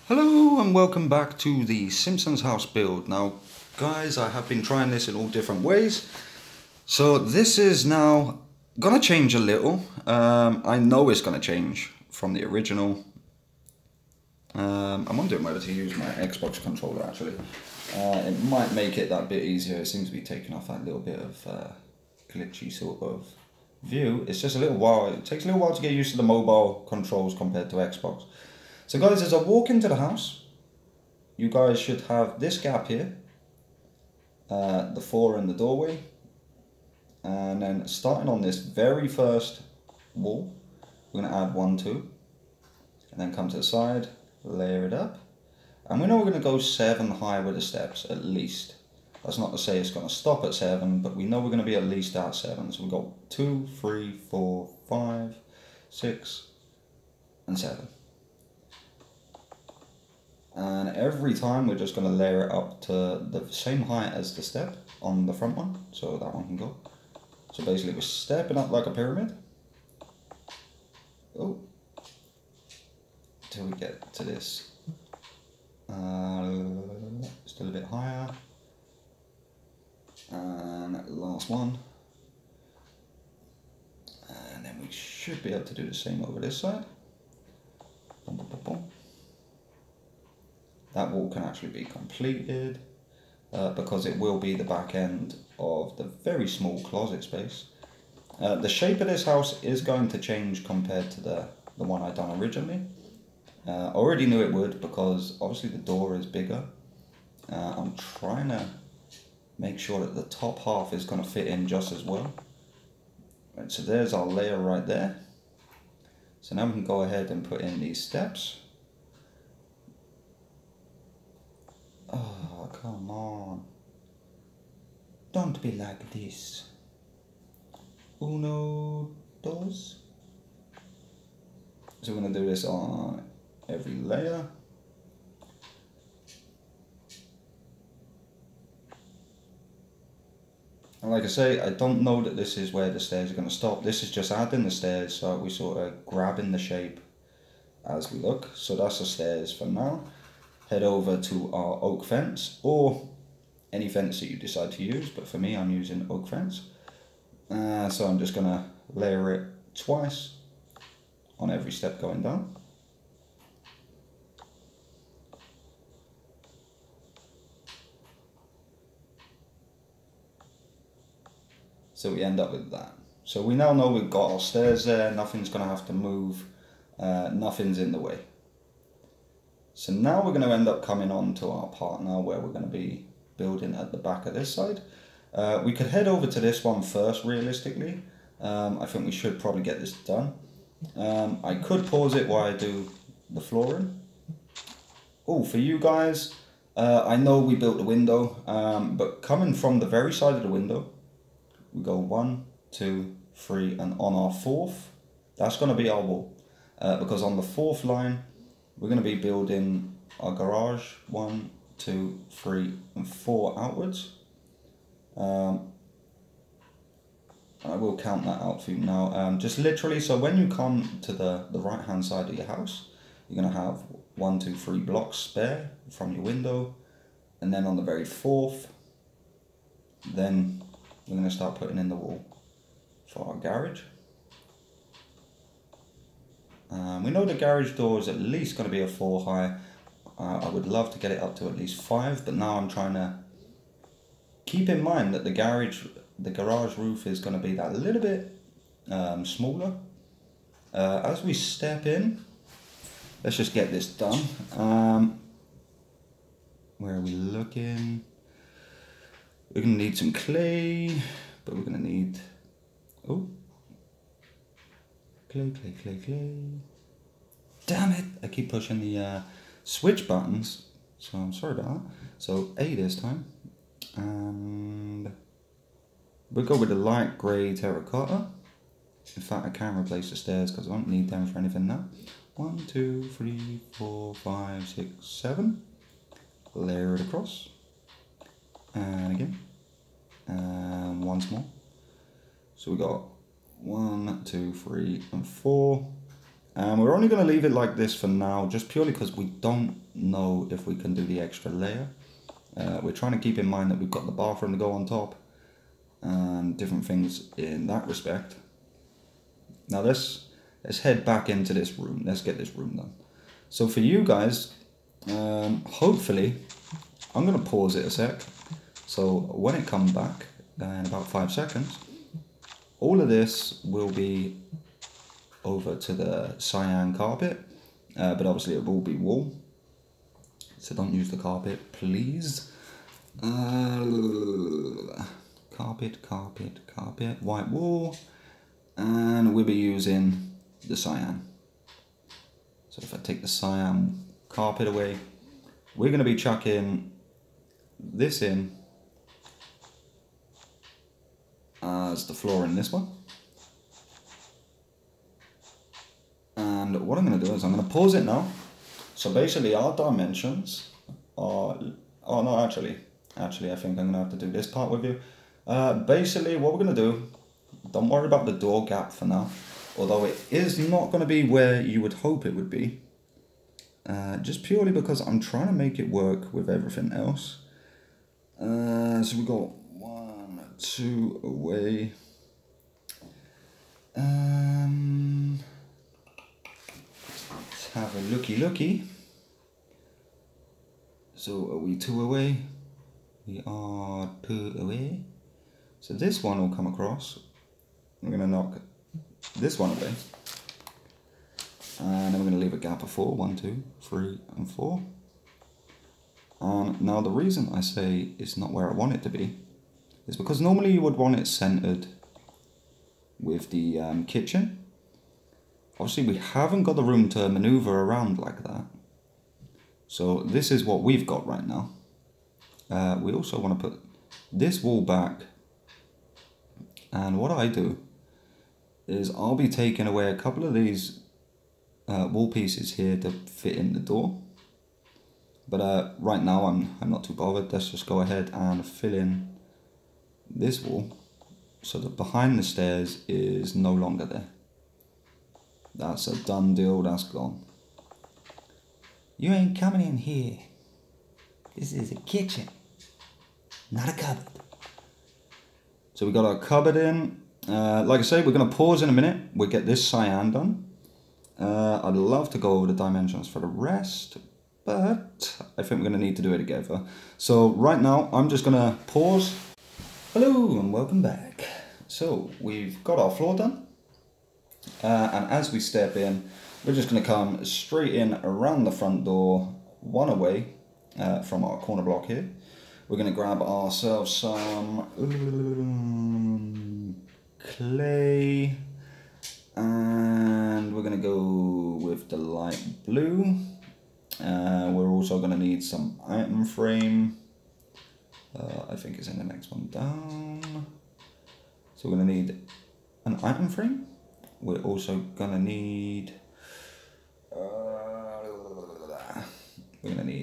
Hello and welcome back to the Simpsons house build. Now guys, I have been trying this in all different ways. So this is now gonna change a little. I know it's gonna change from the original. I'm wondering whether to use my Xbox controller actually. It might make it that bit easier. It seems to be taking off that little bit of glitchy sort of view. It's just a little while, it takes a little while to get used to the mobile controls compared to Xbox. So guys, as I walk into the house, you guys should have this gap here, the 4 in the doorway, and then starting on this very first wall, we're going to add 1, 2, and then come to the side, layer it up, and we know we're going to go 7 high with the steps, at least. That's not to say it's going to stop at 7, but we know we're going to be at least at 7, so we've got 2, 3, 4, 5, 6, and 7. And every time we're just going to layer it up to the same height as the step on the front one, so that one can go. So basically we're stepping up like a pyramid. Oh, till we get to this. Still a bit higher. And last one. And then we should be able to do the same over this side. Boom, boom, boom, boom. That wall can actually be completed because it will be the back end of the very small closet space. The shape of this house is going to change compared to the one I done originally. I already knew it would because obviously the door is bigger. I'm trying to make sure that the top half is going to fit in just as well. Right, so there's our layer right there. So now we can go ahead and put in these steps. Oh, come on. Don't be like this. Uno, dos. So we're going to do this on every layer. And like I say, I don't know that this is where the stairs are going to stop. This is just adding the stairs, so we sort of grabbing the shape as we look. So that's the stairs for now. Head over to our oak fence, or any fence that you decide to use, but for me I'm using oak fence. So I'm just going to layer it twice on every step going down. So we end up with that. So we now know we've got our stairs there, nothing's going to have to move, nothing's in the way. So now we're going to end up coming on to our part now where we're going to be building at the back of this side. We could head over to this one first realistically. I think we should probably get this done. I could pause it while I do the flooring. Oh, for you guys, I know we built the window, but coming from the very side of the window, we go 1, 2, 3, and on our 4th, that's going to be our wall. Because on the 4th line, we're going to be building our garage 1, 2, 3, and 4 outwards. I will count that out for you now. Just literally, so when you come to the right hand side of your house, you're going to have 1, 2, 3 blocks spare from your window. And then on the very 4th, then we're going to start putting in the wall for our garage. We know the garage door is at least going to be a 4 high. I would love to get it up to at least 5, but now I'm trying to keep in mind that the garage roof is going to be that little bit smaller. As we step in, let's just get this done. Where are we looking? We're going to need some clay, but we're going to need, oh, clay. Damn it! I keep pushing the switch buttons, so I'm sorry about that. So A this time, and we'll go with the light grey terracotta. In fact, I can replace the stairs because I don't need them for anything now. 1, 2, 3, 4, 5, 6, 7. Layer it across, and again, and once more. So we got 1, 2, 3, and 4. And we're only going to leave it like this for now, just purely because we don't know if we can do the extra layer. We're trying to keep in mind that we've got the bathroom to go on top and different things in that respect. Now let's head back into this room. Let's get this room done. So for you guys, hopefully, I'm going to pause it a sec. So when it comes back in about 5 seconds, all of this will be over to the cyan carpet, but obviously it will be wool. So don't use the carpet, please. Carpet, carpet, carpet, white wool, and we'll be using the cyan. So if I take the cyan carpet away, we're going to be chucking this in as the floor in this one. And what I'm going to do is I'm going to pause it now. So basically our dimensions are, oh no, actually I think I'm going to have to do this part with you. Basically what we're going to do, don't worry about the door gap for now, although it is not going to be where you would hope it would be. Just purely because I'm trying to make it work with everything else. So we got 1, 2 away. Let's have a looky. So are we 2 away? We are 2 away. So this one will come across. We're going to knock this one away. And then we're going to leave a gap of 4. 1, 2, 3, and 4. And now the reason I say it's not where I want it to be is because normally you would want it centered with the kitchen. Obviously we haven't got the room to maneuver around like that. So this is what we've got right now. We also want to put this wall back. And what I do is I'll be taking away a couple of these wall pieces here to fit in the door. But right now I'm not too bothered. Let's just go ahead and fill in this wall so that behind the stairs is no longer there. That's a done deal, that's gone. You ain't coming in here. This is a kitchen, not a cupboard. So we got our cupboard in. Like I say, we're going to pause in a minute. We'll get this cyan done. I'd love to go over the dimensions for the rest, but I think we're going to need to do it together. So right now, I'm just going to pause. Hello and welcome back. So we've got our floor done. And as we step in, we're just going to come straight in around the front door, 1 away from our corner block here. We're going to grab ourselves some clay, and we're going to go with the light blue. We're also going to need some item frame. I think it's in the next one down. So we're going to need an item frame. We're also going to need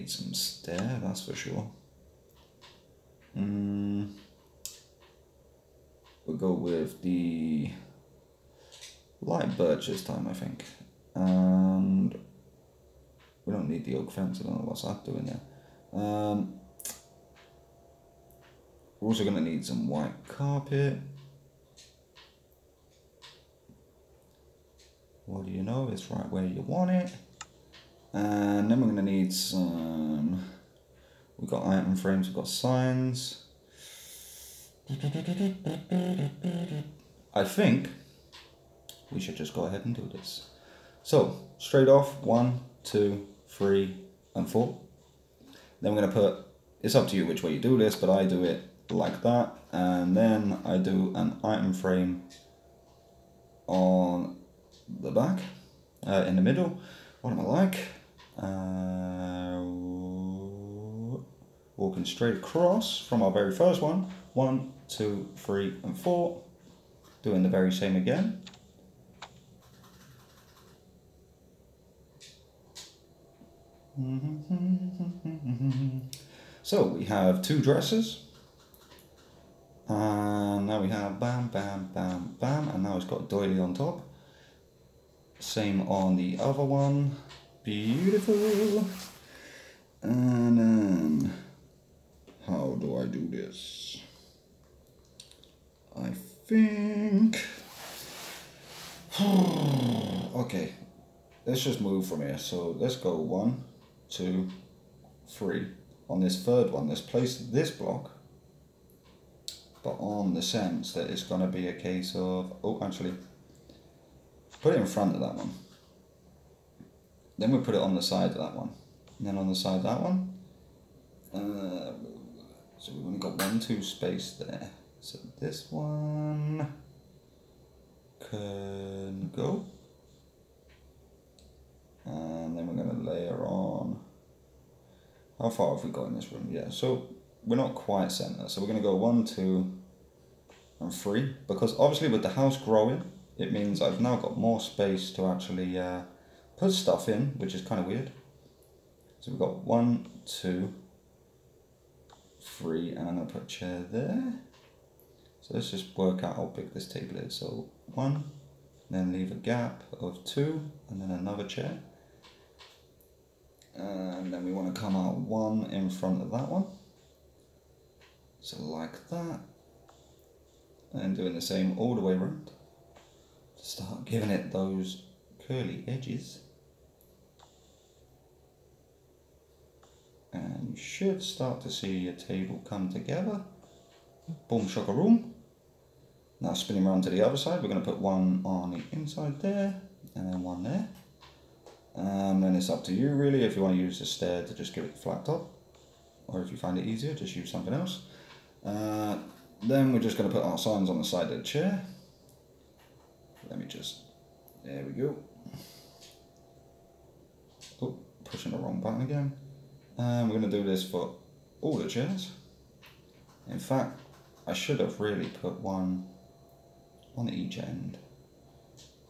some stair, that's for sure. We'll go with the light birch this time, I think. And we don't need the oak fence, I don't know what's that doing there. We're also going to need some white carpet. What do you know? It's right where you want it. And then we're going to need some... We've got item frames, we've got signs. I think we should just go ahead and do this. So, straight off, 1, 2, 3, and 4. Then we're going to put... It's up to you which way you do this, but I do it like that. And then I do an item frame on the back, in the middle. What am I like? Walking straight across from our very first one. 1, 2, 3, and 4. Doing the very same again. So we have 2 dresses. And now we have bam, bam, bam, bam. And now it's got a doily on top. Same on the other one. Beautiful. And then, how do I do this? I think... Okay, let's just move from here. So let's go 1, 2, 3. On this third one, let's place this block, but on the sense that it's going to be a case of, oh, actually, put it in front of that one. Then we put it on the side of that one. And then on the side of that one. So we've only got 1, 2 space there. So this one can go. And then we're going to layer on. How far have we got in this room? Yeah, so we're not quite center. So we're going to go 1, 2, and 3. Because obviously with the house growing, it means I've now got more space to actually put stuff in, which is kind of weird. So we've got 1, 2, 3, and I'm going to put a chair there. So let's just work out how big this table is. So 1, then leave a gap of 2, and then another chair. And then we want to come out 1 in front of that one. So like that. And doing the same all the way around. To start giving it those curly edges. And you should start to see your table come together. Boom shakaroom. Now spinning around to the other side, we're going to put 1 on the inside there, and then 1 there. And then it's up to you really, if you want to use the stair to just give it a flat top, or if you find it easier, just use something else. Then we're just going to put our signs on the side of the chair. Let me just, there we go. Oh, pushing the wrong button again. And we're going to do this for all the chairs. In fact, I should have really put 1 on each end.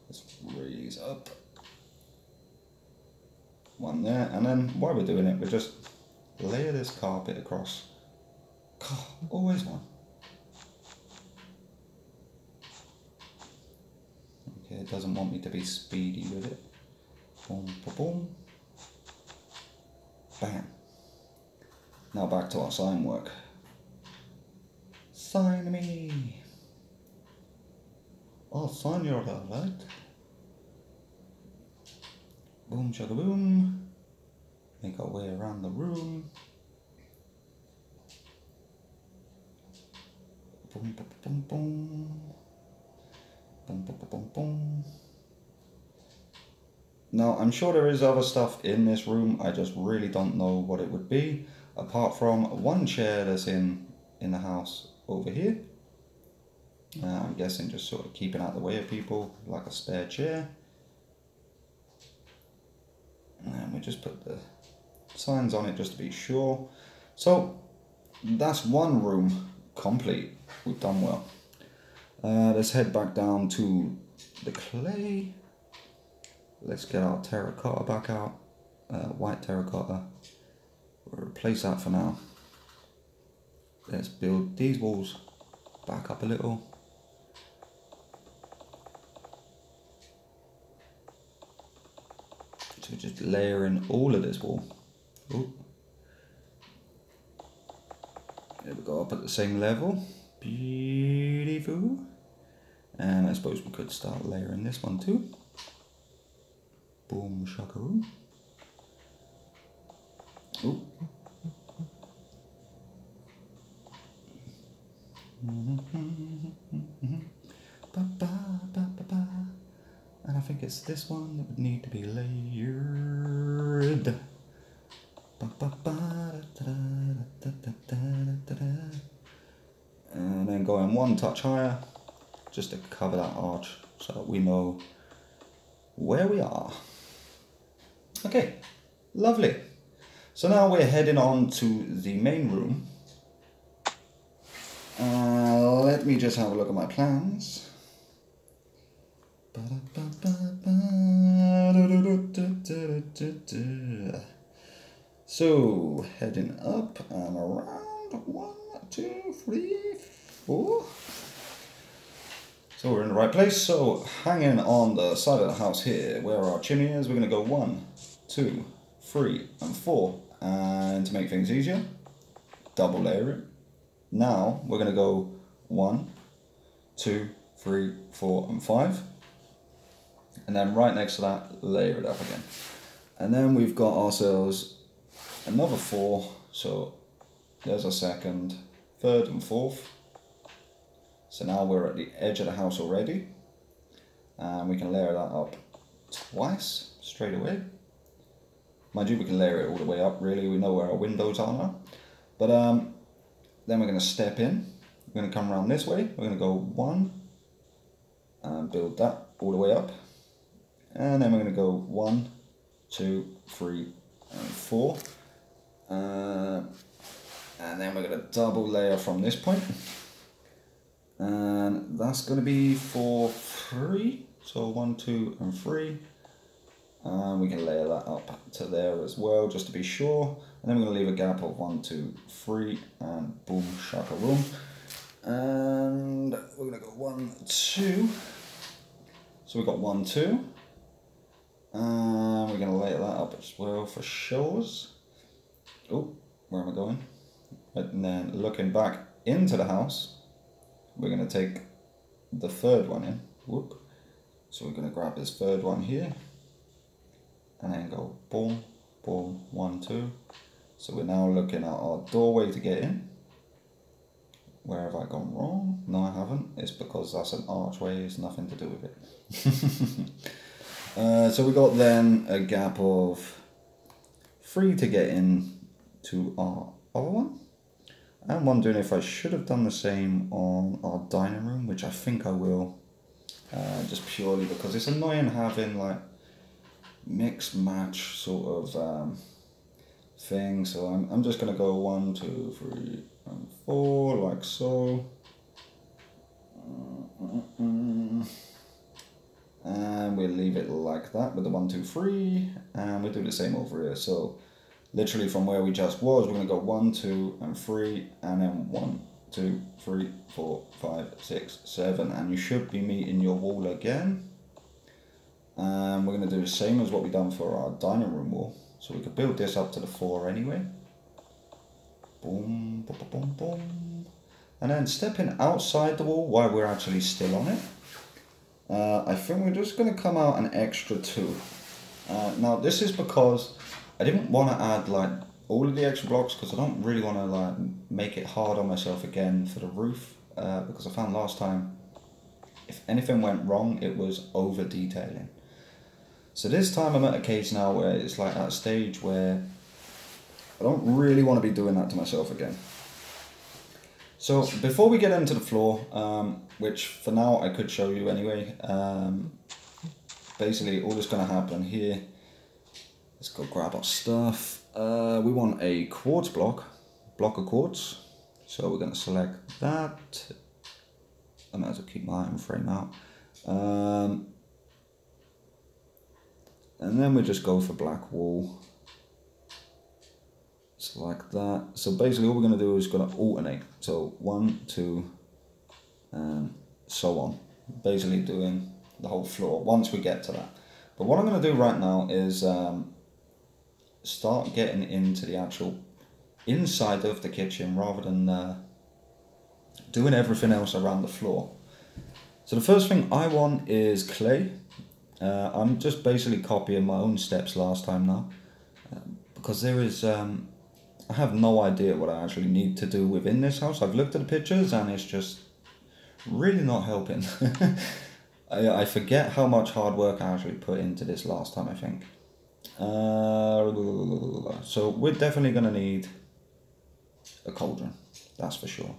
Let's raise up. 1 there, and then while we're doing it, we just layer this carpet across. God, always 1. Okay, it doesn't want me to be speedy with it. Boom, boom, boom. Bam. Now back to our sign work. Sign me. I'll sign your right. Boom, shaka boom. Make our way around the room. Boom, boom, boom, boom. Boom, boom, boom, boom, boom. Now, I'm sure there is other stuff in this room. I just really don't know what it would be, apart from 1 chair that's in the house over here. I'm guessing just sort of keeping out the way of people, like a spare chair. And we just put the signs on it just to be sure. So that's 1 room complete. We've done well. Let's head back down to the clay. Let's get our terracotta back out. White terracotta. We'll replace that for now. Let's build these walls back up a little. So just layering all of this wall. Ooh. There we go, up at the same level. Beautiful. And I suppose we could start layering this one too. Boom shakaroo. Ooh. And I think it's this one that would need to be layered. And then going 1 touch higher, just to cover that arch so that we know where we are. Okay, lovely. So now we're heading on to the main room. Let me just have a look at my plans. So, heading up and around. 1, 2, 3, 4. So So we're in the right place. So hanging on the side of the house here, where our chimney is, we're going to go 1, 2, 3, and 4. And to make things easier, double layer it. Now we're going to go 1, 2, 3, 4, and 5. And then right next to that, layer it up again. And then we've got ourselves another 4. So there's our second, third, and fourth. So now we're at the edge of the house already, and we can layer that up twice straight away. Mind you, we can layer it all the way up, really. We know where our windows are now. But then we're going to step in. We're going to come around this way. We're going to go 1 and build that all the way up. And then we're going to go 1, 2, 3, and 4. And then we're going to double layer from this point. And that's going to be for 3, so 1, 2, and 3, and we can layer that up to there as well, just to be sure. And then we're going to leave a gap of 1, 2, 3, and boom, shaka boom. And we're going to go 1, 2. So we've got 1, 2, and we're going to layer that up as well for shows. Oh, where am I going? And then looking back into the house, we're going to take the third one in. Whoop. So we're going to grab this third one here and then go boom, boom, 1, 2. So we're now looking at our doorway to get in. Where have I gone wrong? No, I haven't. It's because that's an archway. It's nothing to do with it. So we got then a gap of 3 to get in to our other one. I'm wondering if I should have done the same on our dining room, which I think I will, just purely because it's annoying having like mix match sort of thing. So I'm just going to go 1, 2, 3, and 4 like so. And we'll leave it like that with the 1, 2, 3, and we'll do the same over here. So literally from where we just was, we're going to go 1, 2, and 3, and then 1, 2, 3, 4, 5, 6, 7, and you should be meeting your wall again. And we're going to do the same as what we've done for our dining room wall. So we could build this up to the 4 anyway. Boom, boom, boom, boom. And then stepping outside the wall while we're actually still on it, I think we're just going to come out an extra 2. Now this is because I didn't want to add like all of the extra blocks, because I don't really want to like make it hard on myself again for the roof, because I found last time if anything went wrong it was over detailing. So this time I'm at a case now where it's like at a stage where I don't really want to be doing that to myself again. So before we get into the floor, which for now I could show you anyway, basically all that's going to happen here, let's go grab our stuff. We want a quartz block of quartz. So we're going to select that. I might as well keep my item frame out. And then we just go for black wool. Just like that. So basically all we're going to do is going to alternate. So 1, 2, and so on. Basically doing the whole floor once we get to that. But what I'm going to do right now is start getting into the actual inside of the kitchen rather than doing everything else around the floor. So the first thing I want is clay. I'm just basically copying my own steps last time now, because there is I have no idea what I actually need to do within this house. I've looked at the pictures and it's just really not helping. I forget how much hard work I actually put into this last time, I think. So we're definitely going to need a cauldron, that's for sure.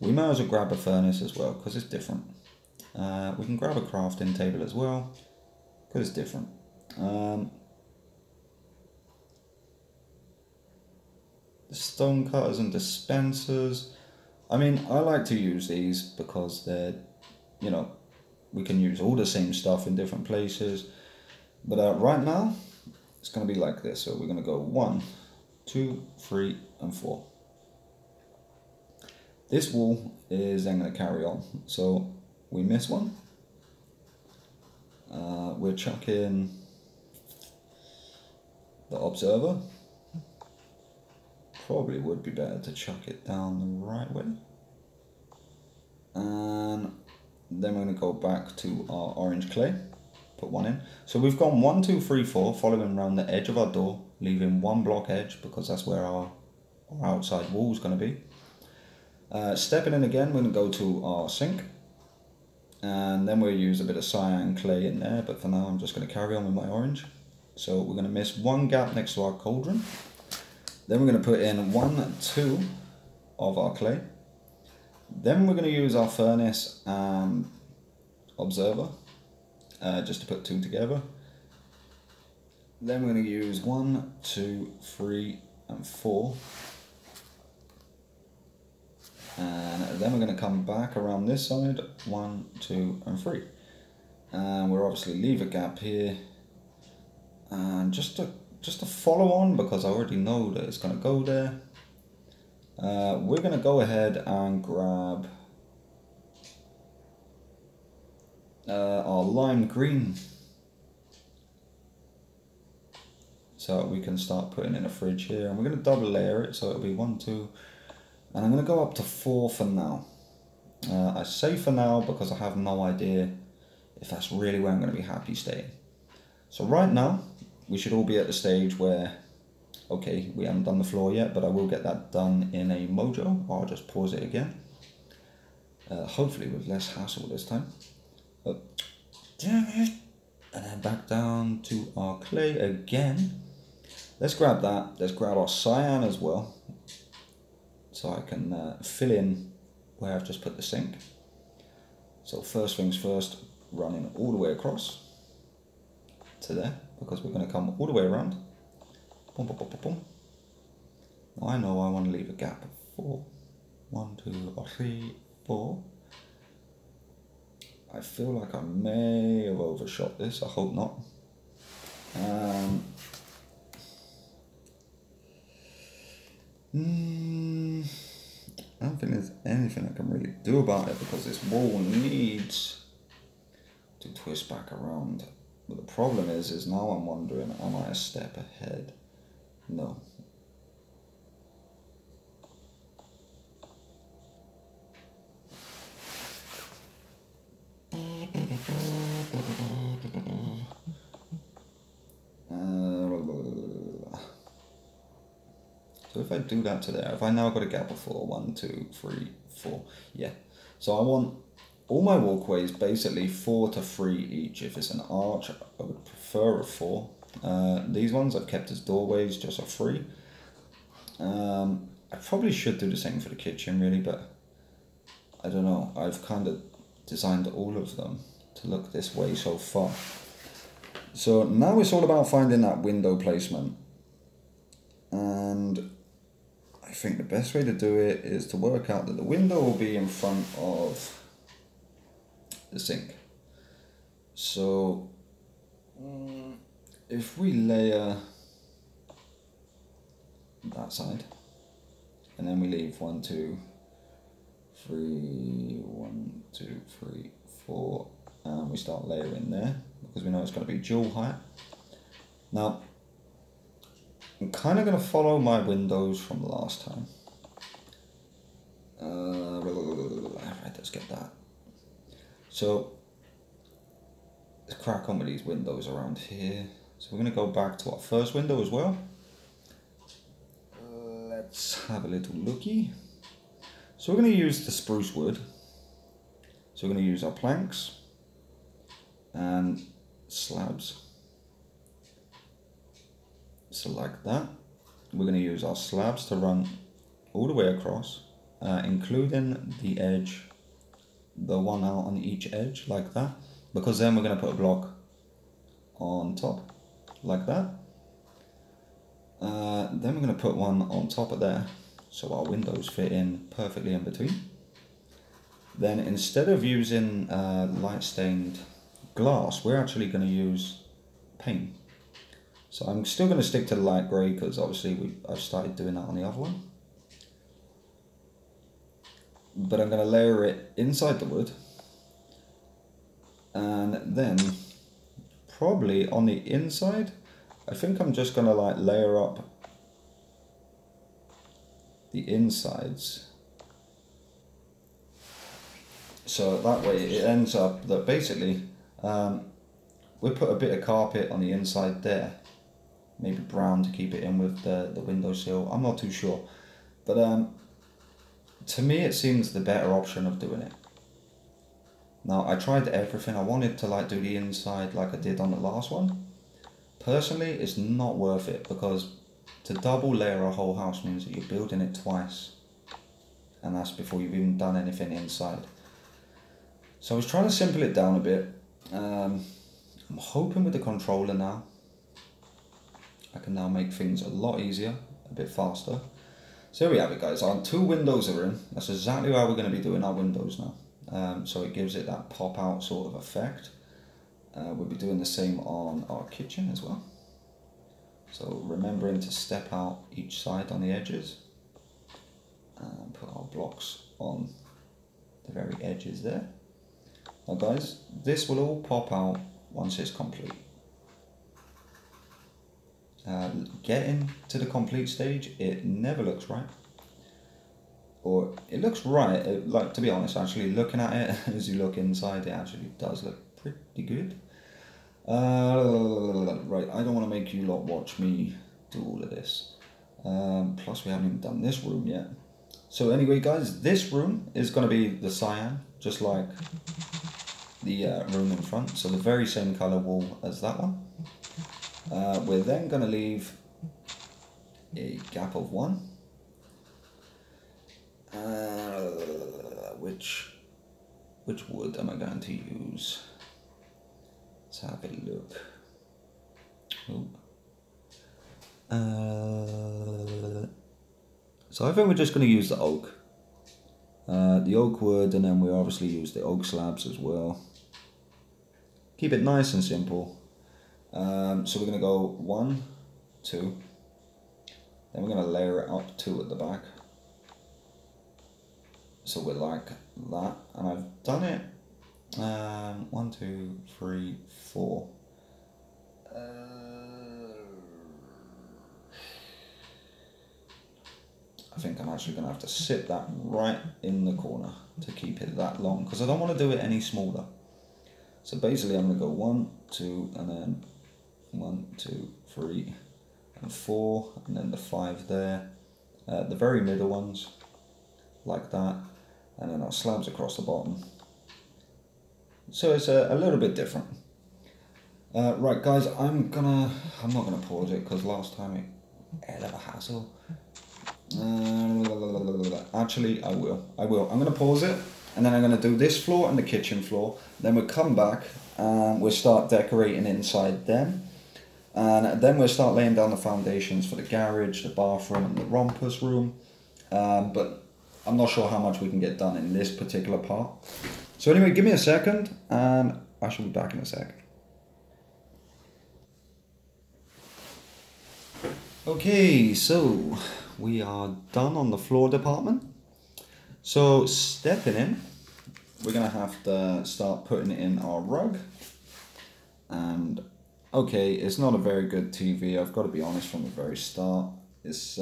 We might as well grab a furnace as well, because it's different. We can grab a crafting table as well, because it's different. The stone cutters and dispensers. I mean, I like to use these because they're, you know, we can use all the same stuff in different places. But right now, it's going to be like this. So we're going to go 1, 2, 3, and 4. This wall is then going to carry on. So we miss one. We're chucking the observer. Probably would be better to chuck it down the right way. And then we're going to go back to our orange clay, put one in. So we've gone 1, 2, 3, 4, following around the edge of our door, leaving one block edge because that's where our outside wall is going to be. Stepping in again, we're going to go to our sink. And then we'll use a bit of cyan clay in there, but for now I'm just going to carry on with my orange. So we're going to miss one gap next to our cauldron. Then we're going to put in 1, 2 of our clay. Then we're going to use our furnace and observer, just to put 2 together. Then we're going to use 1, 2, 3 and 4. And then we're going to come back around this side, 1, 2 and 3. And we'll obviously leave a gap here. And just to follow on, because I already know that it's going to go there, we're going to go ahead and grab our lime green, so we can start putting in a fridge here, and we're going to double layer it, so it'll be 1, 2, and I'm going to go up to 4 for now. I say for now because I have no idea if that's really where I'm going to be happy staying. So right now we should all be at the stage where, okay, we haven't done the floor yet, but I will get that done in a mojo. I'll just pause it again. Hopefully with less hassle this time. Oh, damn it. And then back down to our clay again. Let's grab that. Let's grab our cyan as well, so I can fill in where I've just put the sink. So first things first, running all the way across to there, because we're going to come all the way around. Boom, boom, boom, boom, boom. Now I know I want to leave a gap of 4. 1, 2, 3, 4. I feel like I may have overshot this. I hope not. I don't think there's anything I can really do about it, because this wall needs to twist back around. But the problem is now I'm wondering, am I a step ahead? No. So if I do that to there, if I now got a gap of 4, 1, 2, 3, 4, yeah. So I want all my walkways basically 4 to 3 each. If it's an arch, I would prefer a 4. These ones I've kept as doorways, just a 3. I probably should do the same for the kitchen really, but I don't know. I've kind of designed all of them to look this way so far. So now it's all about finding that window placement. And I think the best way to do it is to work out that the window will be in front of the sink. So if we layer that side, and then we leave 1, 2, 3, 1, 2, 3, 4, and we start layering there, because we know it's going to be dual height. Now I'm kind of going to follow my windows from last time. Right, let's get that. So let's crack on with these windows around here. So we're going to go back to our first window as well. Let's have a little looky. So we're going to use the spruce wood. So we're going to use our planks and slabs. So like that. We're going to use our slabs to run all the way across, including the edge, the one out on each edge, like that. Because then we're going to put a block on top, like that. Then we're going to put one on top of there, so our windows fit in perfectly in between. Then instead of using light stained glass, we're actually going to use paint. So I'm still going to stick to the light grey, because obviously I've started doing that on the other one. But I'm going to layer it inside the wood, And then probably on the inside, I think I'm just gonna like layer up the insides. So that way it ends up that basically we put a bit of carpet on the inside there. Maybe brown to keep it in with the windowsill. I'm not too sure. But to me it seems the better option of doing it. Now I tried everything. I wanted to like do the inside like I did on the last one. Personally, it's not worth it because to double layer a whole house means that you're building it twice. And that's before you've even done anything inside. So I was trying to simple it down a bit. I'm hoping with the controller now, I can now make things a lot easier, a bit faster. So here we have it, guys. Our 2 windows are in. That's exactly how we're going to be doing our windows now. So it gives it that pop out sort of effect. We'll be doing the same on our kitchen as well. So remembering to step out each side on the edges and put our blocks on the very edges there. Now guys, this will all pop out once it's complete. Getting to the complete stage, it never looks right. Or it looks right, like to be honest, actually looking at it as you look inside, it actually does look pretty good. Right, I don't want to make you lot watch me do all of this. Plus we haven't even done this room yet. So anyway guys, this room is going to be the cyan, just like the room in front. So the very same colour wall as that one. We're then going to leave a gap of 1. Which wood am I going to use? Let's have a look. So I think we're just going to use the oak. The oak wood, and then we obviously use the oak slabs as well. Keep it nice and simple. So we're going to go 1, 2. Then we're going to layer it up 2 at the back. So we're like that, and I've done it 1, 2, 3, 4. I think I'm actually going to have to sit that right in the corner to keep it that long, because I don't want to do it any smaller. So basically I'm going to go 1, 2, and then 1, 2, 3, and 4, and then the 5 there. The very middle ones, like that, and then our slabs across the bottom. So it's a little bit different. Right guys, I'm not gonna pause it because last time it hell of a hassle. Actually, I will. I'm gonna pause it, and then I'm gonna do this floor and the kitchen floor. Then we'll come back and we'll start decorating inside them, and then we'll start laying down the foundations for the garage, the bathroom, and the rompers room. But I'm not sure how much we can get done in this particular part. So anyway, give me a second, and I shall be back in a sec. Okay, so we are done on the floor department. So stepping in, we're gonna have to start putting in our rug. And okay, it's not a very good TV, I've got to be honest from the very start. It's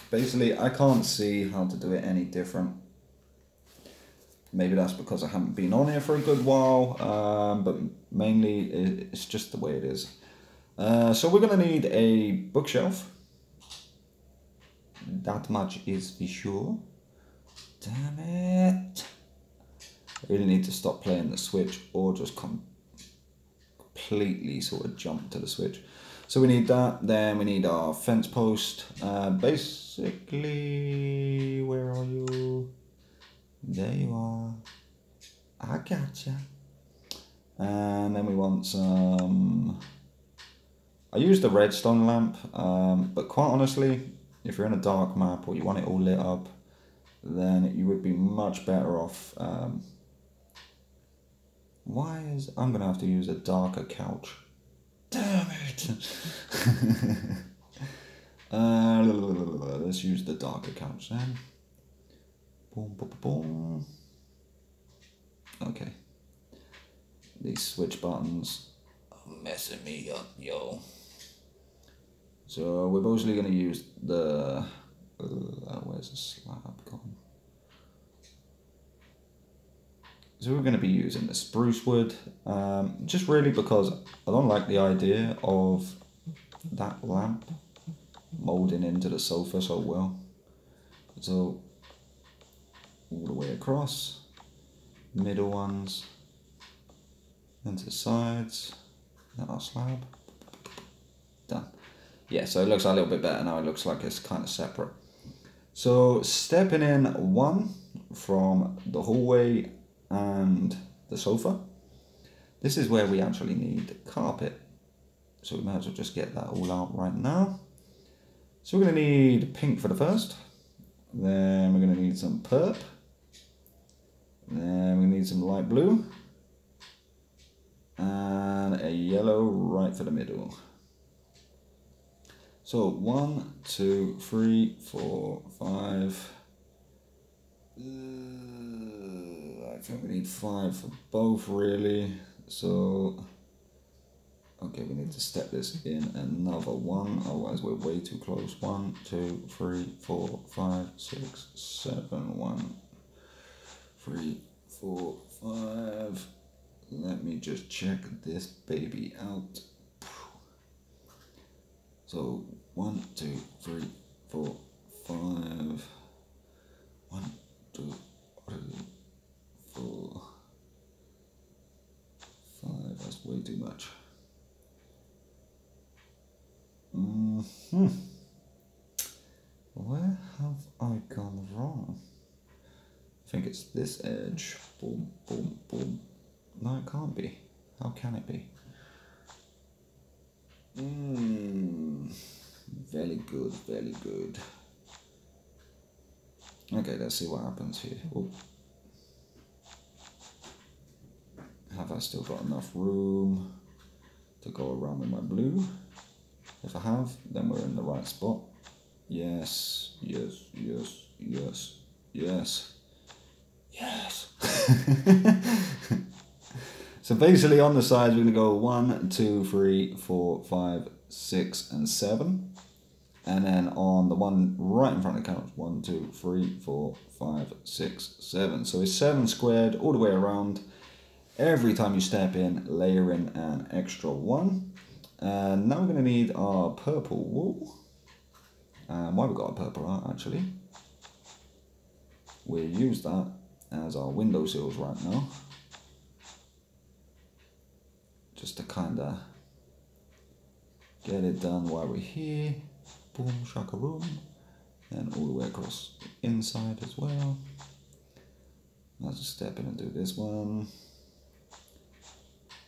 basically, I can't see how to do it any different. Maybe that's because I haven't been on here for a good while, but mainly it's just the way it is. So we're going to need a bookshelf. That much is for sure. Damn it. I really need to stop playing the Switch or just completely sort of jump to the Switch. So we need that, then we need our fence post. Basically, where are you? There you are. I gotcha. And then we want some... I used the redstone lamp, but quite honestly, if you're in a dark map or you want it all lit up, then you would be much better off. I'm gonna have to use a darker couch. Damn it! Let's use the darker couch then. Boom, boom, boom. Okay. These switch buttons are messing me up, yo. So we're mostly going to use the... where's the slab gone? So we're going to be using the spruce wood, just really because I don't like the idea of that lamp moulding into the sofa so well. So all the way across, middle ones, into the sides, then our slab, done. Yeah, so it looks a little bit better now. It looks like it's kind of separate. So stepping in one from the hallway and the sofa, this is where we actually need carpet. So we might as well just get that all out right now. So we're going to need pink for the first. Then we're going to need some purp. Then we're going to need some light blue. And a yellow right for the middle. So 1, 2, 3, 4, 5. I think we need 5 for both really. So, okay, we need to step this in another 1, otherwise we're way too close. 1, 2, 3, 4, 5, 6, 7, 1, 3, 4, 5. Let me just check this baby out. So 1, 2, 3, 4, 5. 1, 2, 3, 4, 5. That's way too much. Where have I gone wrong? I think it's this edge. Boom, boom, boom. No, it can't be. How can it be? Very good, very good. Okay, let's see what happens here. Oh. Have I still got enough room to go around with my blue? If I have, then we're in the right spot. Yes, yes, yes, yes, yes, yes. So basically on the sides we're going to go 1, 2, 3, 4, 5, 6 and 7. And then on the one right in front of the couch, 1, 2, 3, 4, 5, 6, 7. So it's 7 squared all the way around. Every time you step in, layer in an extra 1. And now we're going to need our purple wool. Why we've got a purple art actually. We'll use that as our windowsills right now. Just to kind of get it done while we're here. Boom, shakaroom. And all the way across the inside as well. Let's just step in and do this one.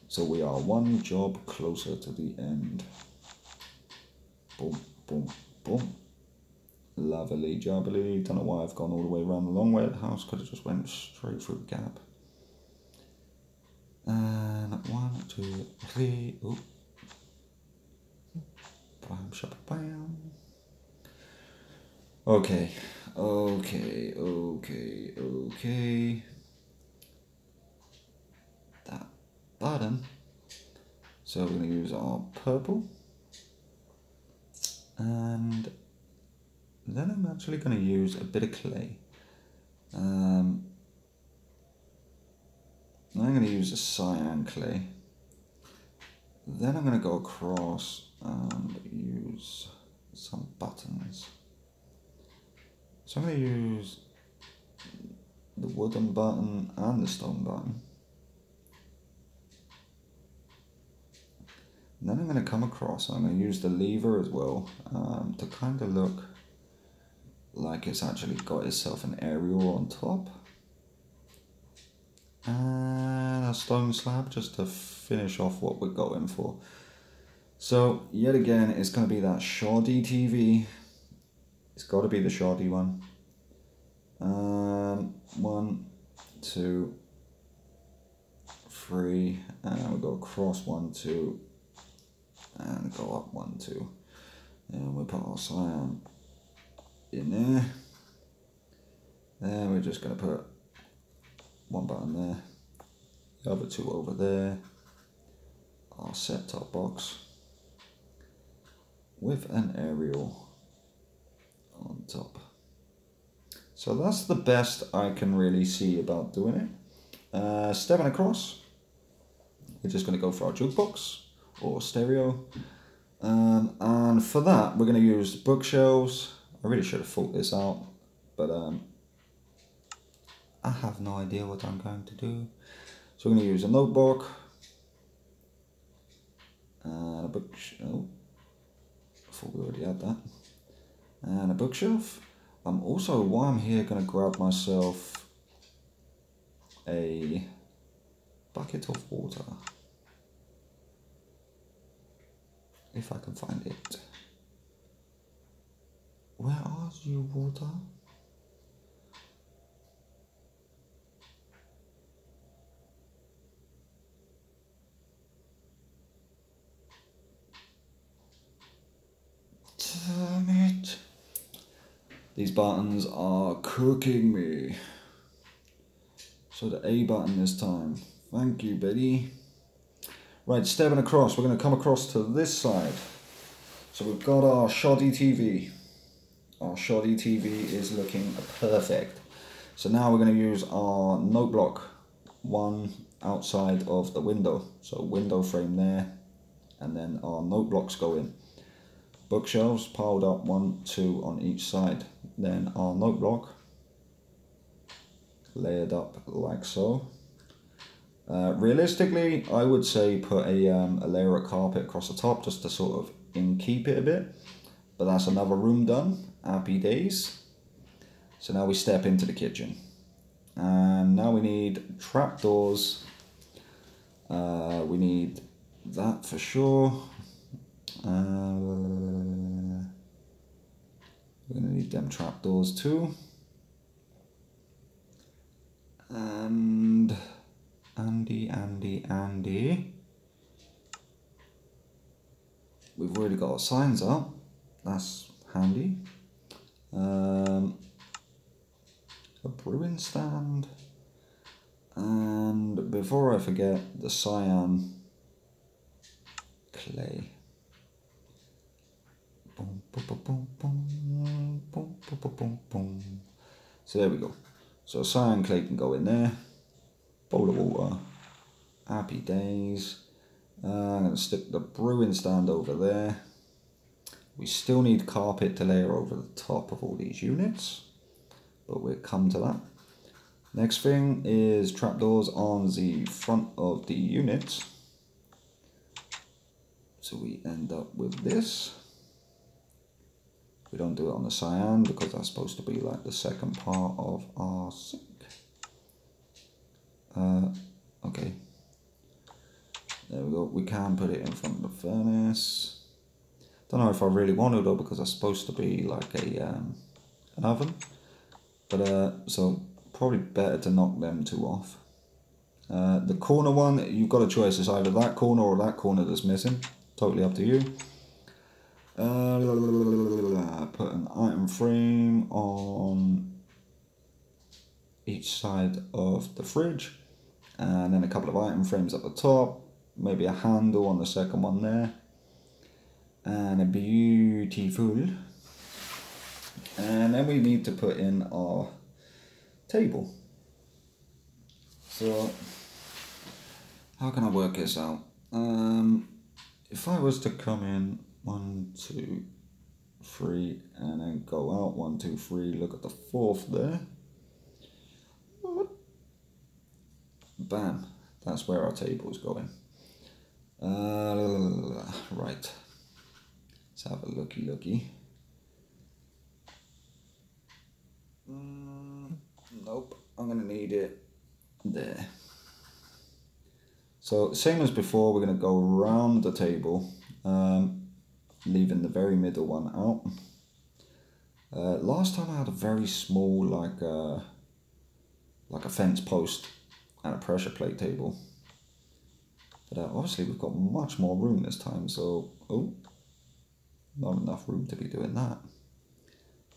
So we are one job closer to the end. Boom, boom, boom. Lovely jubbly. Don't know why I've gone all the way around the long way of the house. Could have just went straight through the gap. And 1, 2, 3. Oh. Bam, shabba, bam. Okay, okay, okay, okay. That button. So we're going to use our purple. And then I'm actually going to use a bit of clay. I'm going to use a cyan clay. Then I'm going to go across and use some buttons. So I'm going to use the wooden button and the stone button. And then I'm going to come across, I'm going to use the lever as well to kind of look like it's actually got itself an aerial on top. And a stone slab just to finish off what we're going for. So yet again, it's going to be that shoddy TV. It's got to be the shoddy one. 1, 2, 3, and we'll go across 1, 2, and go up 1, 2. And we'll put our cyan in there. Then we're just going to put one button there. The other two over there. Our set-top box with an aerial on top. So that's the best I can really see about doing it. Stepping across, we're just going to go for our jukebox or stereo. And for that, we're going to use bookshelves. I really should have thought this out, but I have no idea what I'm going to do. So we're going to use a notebook and a bookshelf. Oh, I thought we already had that. And a bookshelf. I'm also, while I'm here, going to grab myself a bucket of water. If I can find it. Where are you, water? Damn it. These buttons are cooking me. So the A button this time. Thank you, Betty. Right, stepping across, we're going to come across to this side. So we've got our shoddy TV. Our shoddy TV is looking perfect. So now we're going to use our note block, one outside of the window. So window frame there, and then our note blocks go in. Bookshelves piled up, 1, 2 on each side. Then our note block layered up like so. Realistically, I would say put a layer of carpet across the top just to sort of keep it a bit. But that's another room done. Happy days. So now we step into the kitchen. And now we need trapdoors. We need that for sure. We're going to need them trapdoors too. And Andy. We've already got our signs up. That's handy. A brewing stand. And before I forget, the cyan clay. Boom, boom, boom, boom, boom, boom, boom, boom, boom. So there we go. So cyan clay can go in there. Bowl of water. Happy days. I'm going to stick the brewing stand over there. We still need carpet to layer over the top of all these units, but we'll come to that. Next thing is trapdoors on the front of the unit. So we end up with this. We don't do it on the cyan because that's supposed to be like the second part of our sink. Okay. There we go. We can put it in front of the furnace. Don't know if I really want to though because that's supposed to be like a an oven. But so probably better to knock them two off. The corner one, you've got a choice. It's either that corner or that corner that's missing. Totally up to you. Put an item frame on each side of the fridge. And then a couple of item frames at the top. Maybe a handle on the second one there. And a beautiful. And then we need to put in our table. So, how can I work this out? If I was to come in 1, 2, 3, and then go out 1, 2, 3, look at the fourth there. Bam, that's where our table is going. Right, let's have a looky. Nope, I'm gonna need it there. So same as before, we're gonna go around the table, leaving the very middle one out. Last time I had a very small, like a fence post and a pressure plate table. But obviously we've got much more room this time, so, oh, not enough room to be doing that.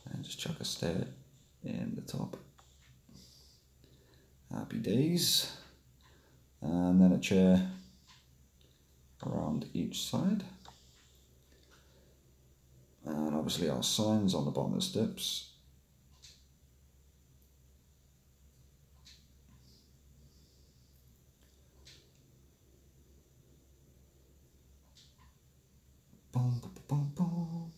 And just chuck a stair in the top. Happy days. and then a chair around each side. And obviously our signs on the bottom of the steps. Boom, boom, boom, boom.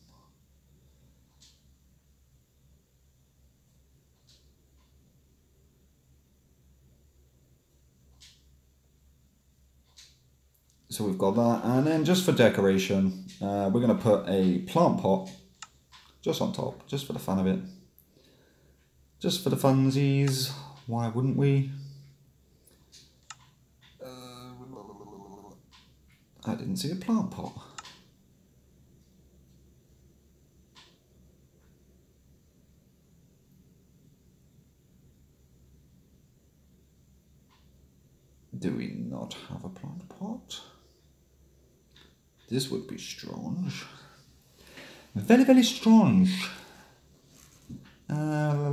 So we've got that, and then just for decoration, we're going to put a plant pot just on top, just for the fun of it. Just for the funsies, why wouldn't we? I didn't see a plant pot. Do we not have a plant pot? This would be strange. Very, very strange. Oh.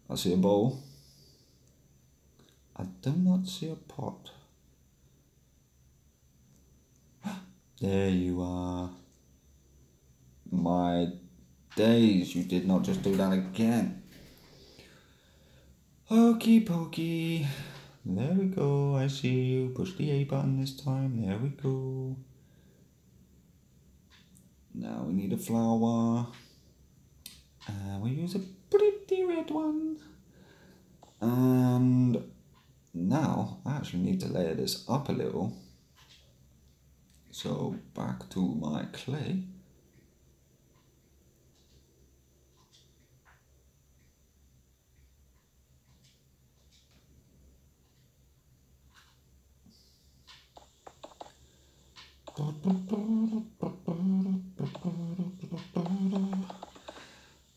I see a bowl. I do not see a pot. There you are. My days, you did not just do that again. Hokey pokey. There we go, I see you. Push the A button this time. There we go. Now we need a flower. We'll use a pretty red one. And now I actually need to layer this up a little. So back to my clay.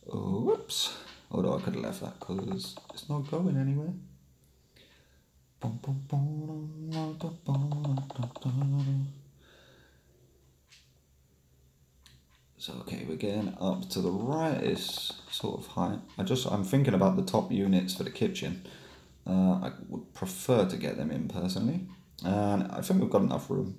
Oh, whoops. Although I could have left that because it's not going anywhere. So okay, we're getting up to the right-ish sort of height. I'm thinking about the top units for the kitchen. I would prefer to get them in personally. And I think we've got enough room.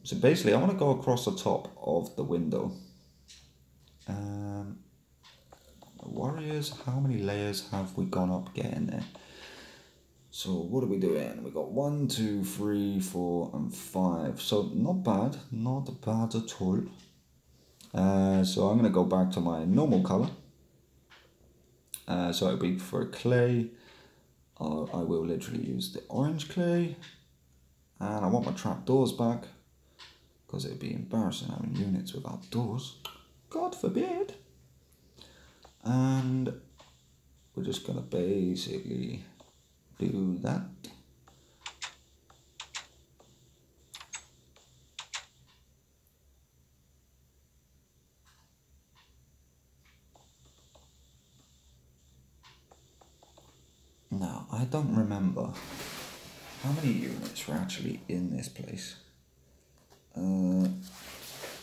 So basically I want to go across the top of the window. Warriors, how many layers have we gone up getting there? So what are we doing? We got 1, 2, 3, 4 and 5. So not bad at all. So I'm going to go back to my normal color. So it'll be for clay. I will literally use the orange clay. And I want my trapdoors back, because it'd be embarrassing having units without doors. God forbid. And we're just going to basically do that. Now, I don't remember how many units were actually in this place.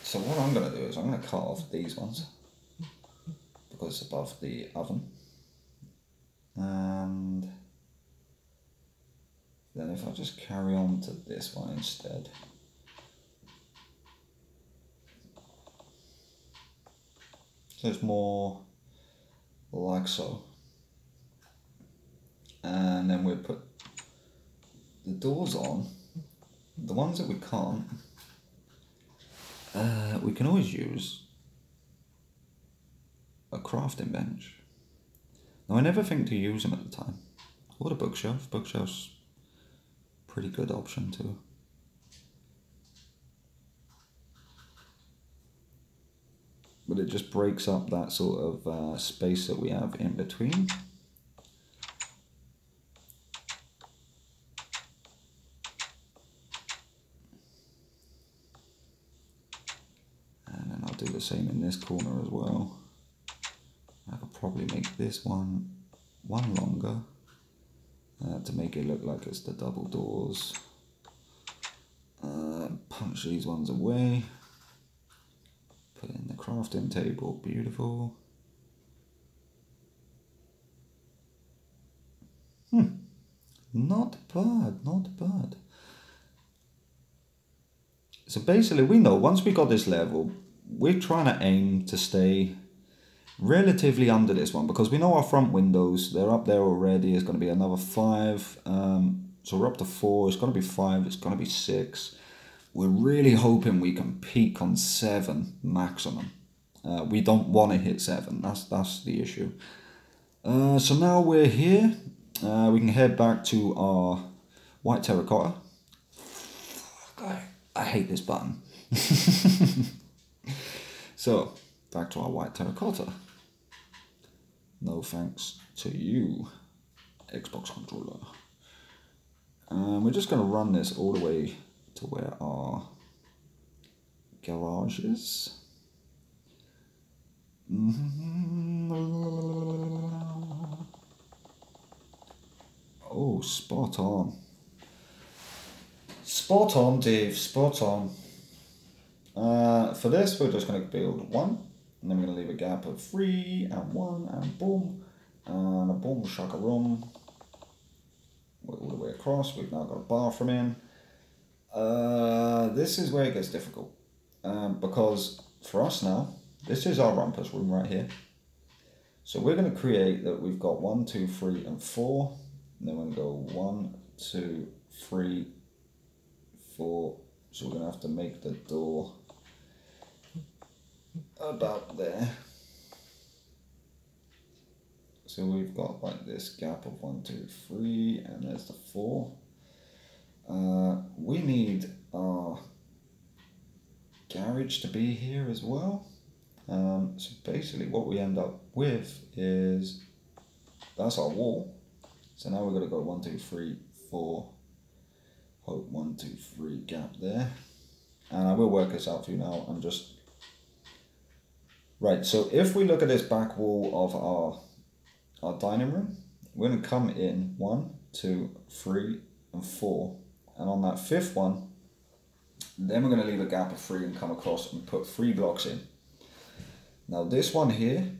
So what I'm going to do is I'm going to cut off these ones because it's above the oven. And then if I just carry on to this one instead. So it's more like so. And then we'll put the doors on. The ones that we can't, we can always use a crafting bench. Now I never think to use them at the time. Or the bookshelf. Bookshelf's a pretty good option too. But it just breaks up that sort of space that we have in between. And then I'll do the same in this corner as well. I could probably make this one longer to make it look like it's the double doors. Punch these ones away. crafting table, beautiful. Not bad, not bad. So basically we know once we got this level, we're trying to aim to stay relatively under this one because we know our front windows, they're up there already. It's going to be another 5. So we're up to 4, it's going to be 5, it's going to be 6. We're really hoping we can peak on 7 maximum. We don't want to hit 7, that's the issue. So now we're here. We can head back to our white terracotta. I hate this button. So, back to our white terracotta. No thanks to you, Xbox controller. We're just going to run this all the way to where our garage is. Oh, spot on. Spot on, Dave, spot on. For this, we're just going to build 1, and then we're going to leave a gap of 3, and 1, and boom, and a boom, shaka-rum. All the way across, we've now got a bathroom in. This is where it gets difficult, because for us now, this is our rumpus room right here. So we're going to create that we've got 1, 2, 3, and 4. And then we're going to go 1, 2, 3, 4. So we're going to have to make the door about there. So we've got like this gap of 1, 2, 3, and there's the 4. We need our garage to be here as well. So basically what we end up with is, that's our wall. So now we're going to go 1, 2, 3, 4, hope 1, 2, 3 gap there. And I will work this out for you now. I'm just, right, so if we look at this back wall of our dining room, we're going to come in 1, 2, 3, and 4. And on that 5th one, then we're going to leave a gap of 3 and come across and put 3 blocks in. Now this one here,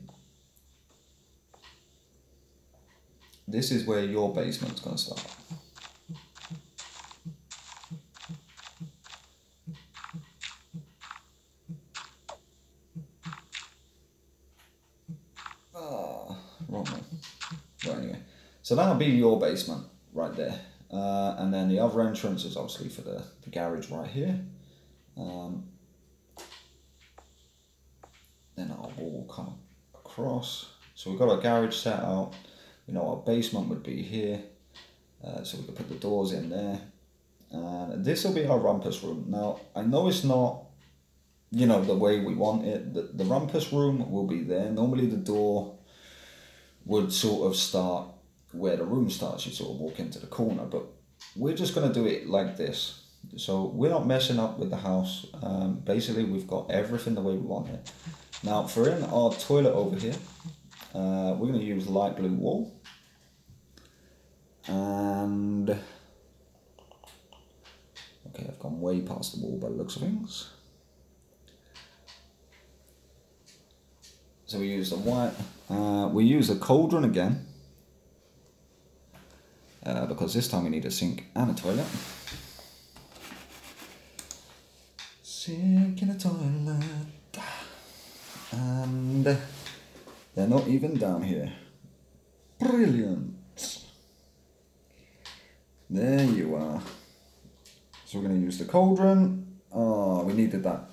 this is where your basement's going to start. Wrong one. Well, anyway, so that'll be your basement right there. And then the other entrance is obviously for the garage right here. Then our wall will come across. So we've got our garage set out. You know, our basement would be here. So we could put the doors in there. And this will be our rumpus room. Now, I know it's not, you know, the way we want it. The rumpus room will be there. Normally the door would sort of start where the room starts. You sort of walk into the corner, but we're just going to do it like this. So we're not messing up with the house. Basically, we've got everything the way we want it. Now, for in our toilet over here, we're going to use light blue wool. And okay, I've gone way past the wall by the looks of things. So we use the white, we use the Cauldron again, because this time we need a sink and a toilet. Sink and a toilet, and they're not even down here. Brilliant. There you are. So we're going to use the Cauldron. Oh, we needed that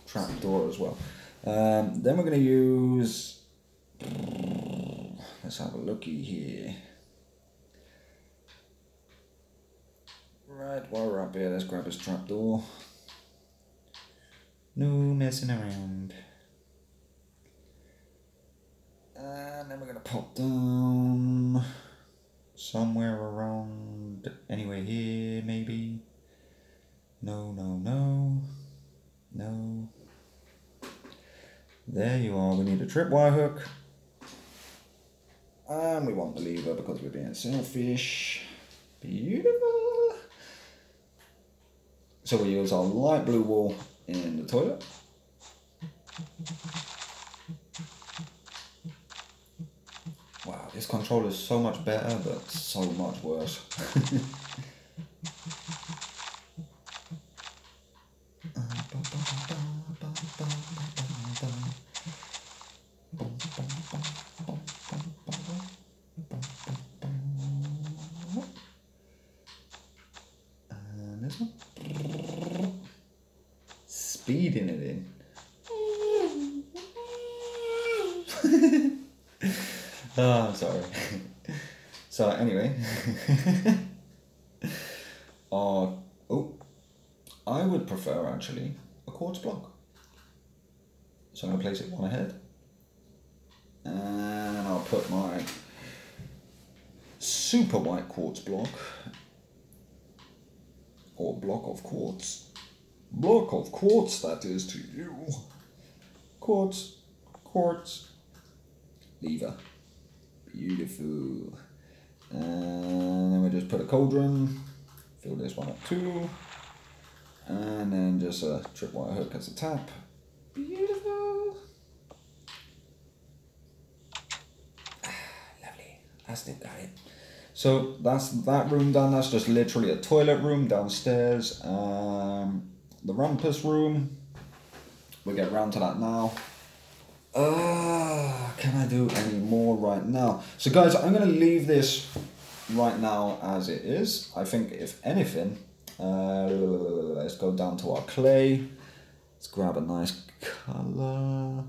trap door as well. Then we're going to use, let's have a looky here. Right, while we're up here, let's grab this trapdoor. No messing around. And then we're going to pop down somewhere around, anywhere here maybe. No, no, no, no. There you are, we need a tripwire hook. And we want the lever because we're being selfish. Beautiful. So we use our light blue wool in the toilet. this controller is so much better, but so much worse. And this one. Speeding it in. Oh, I'm sorry. So anyway, I would prefer actually a quartz block. So I'm going to place it one ahead, and I'll put my super white quartz block, or block of quartz that is to you. Quartz, lever, beautiful. And then we just put a cauldron, fill this one up too, and then just a tripwire hook as a tap. Beautiful. Lovely. I still got it. So that's that room done. That's just literally a toilet room downstairs. The rumpus room. We'll get round to that now. Can I do any more right now? So guys, I'm going to leave this right now as it is. I think if anything, let's go down to our clay. Let's grab a nice color.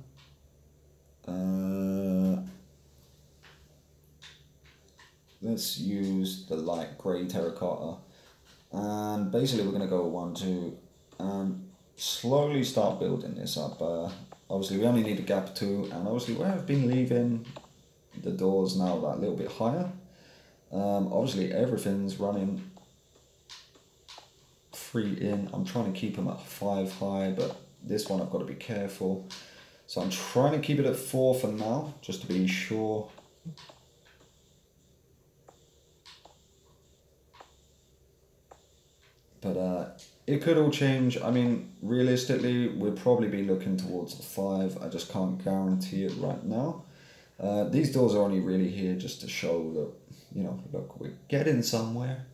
Let's use the light grey terracotta. And basically we're going to go 1, 2, and slowly start building this up. Obviously we only need a gap 2, and obviously we have been leaving the doors now that little bit higher. Obviously everything's running 3 in. I'm trying to keep them at 5 high, but this one I've got to be careful. So I'm trying to keep it at 4 for now, just to be sure. But it could all change. I mean, realistically, we'll probably be looking towards the 5. I just can't guarantee it right now. These doors are only really here just to show that, you know, look, we're getting somewhere.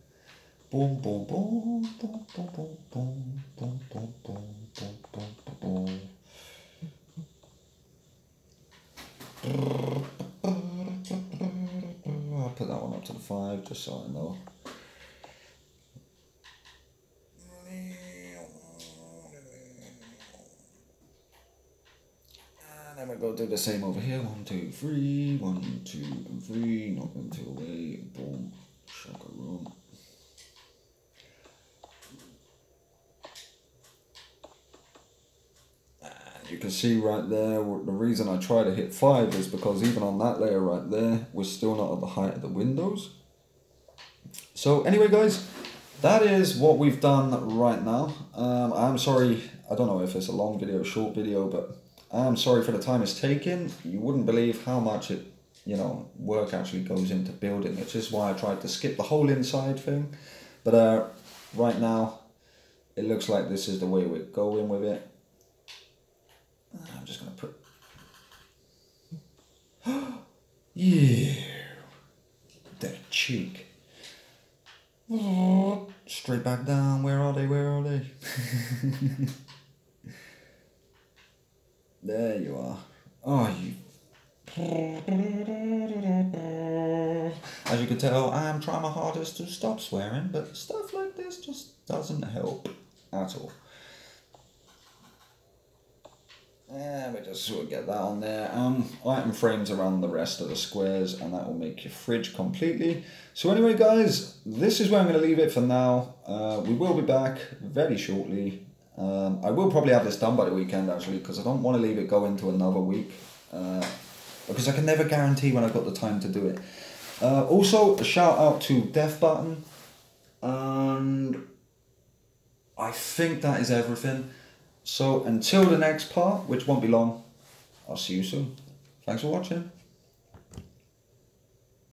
Boom, boom, boom, boom, boom, boom, boom, boom, boom, boom, boom, boom, boom. I'll put that one up to the 5 just so I know. And then we'll go do the same over here. 1, 2, 3, 1, 2, and 3. Not going to away. Boom. Shaka room. You can see right there, the reason I try to hit 5 is because even on that layer right there, we're still not at the height of the windows. So anyway guys, that is what we've done right now. I'm sorry, I don't know if it's a long video or short video, but I'm sorry for the time it's taken. You wouldn't believe how much work actually goes into building, which is why I tried to skip the whole inside thing. But right now, it looks like this is the way we're going with it. I'm just going to put... Yeah! That cheek. Straight back down. Where are they? Where are they? There you are. Oh, you... As you can tell, I am trying my hardest to stop swearing, but stuff like this just doesn't help at all. And we just sort of get that on there. Item frames around the rest of the squares, and that will make your fridge completely. So anyway guys, this is where I'm going to leave it for now. We will be back very shortly. I will probably have this done by the weekend actually, because I don't want to leave it go into another week. Because I can never guarantee when I've got the time to do it. Also, a shout out to Death Button. And I think that is everything. So until the next part, which won't be long, I'll see you soon. Thanks for watching.